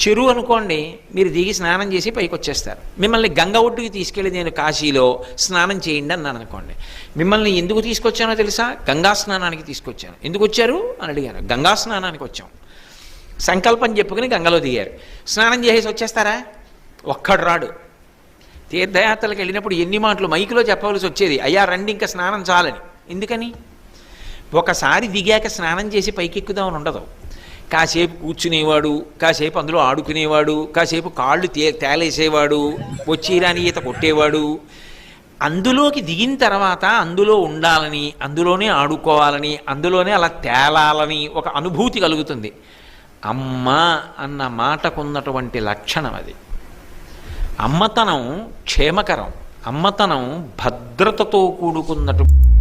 చెరువు అనుకోండి, మీరు దిగి స్నానం చేసి పైకి వచ్చేస్తారు. మిమ్మల్ని గంగ ఒడ్డుకి తీసుకెళ్ళి నేను కాశీలో స్నానం చేయండి అన్నాను అనుకోండి. మిమ్మల్ని ఎందుకు తీసుకొచ్చానో తెలుసా? గంగా స్నానానికి తీసుకొచ్చాను. ఎందుకు వచ్చారు అని అడిగాను. గంగా స్నానానికి వచ్చాం. సంకల్పం చెప్పుకుని గంగలో దిగారు. స్నానం చేసేసి వచ్చేస్తారా? ఒక్కడు రాడు. తీర్థయాత్రలకు వెళ్ళినప్పుడు ఎన్ని మాటలు మైకులో చెప్పవలసి వచ్చేది, అయ్యా రండి ఇంకా స్నానం చాలని. ఎందుకని? ఒకసారి దిగాక స్నానం చేసి పైకెక్కుదామని ఉండదు. కాసేపు కూర్చునేవాడు, కాసేపు అందులో ఆడుకునేవాడు, కాసేపు కాళ్ళు తేలేసేవాడు, వచ్చిరాని ఈత కొట్టేవాడు. అందులోకి దిగిన తర్వాత అందులో ఉండాలని, అందులోనే ఆడుకోవాలని, అందులోనే అలా తేలాలని ఒక అనుభూతి కలుగుతుంది. అమ్మ అన్న మాటకున్నటువంటి లక్షణం అది. అమ్మతనం క్షేమకరం, అమ్మతనం భద్రతతో కూడుకున్నటువంటి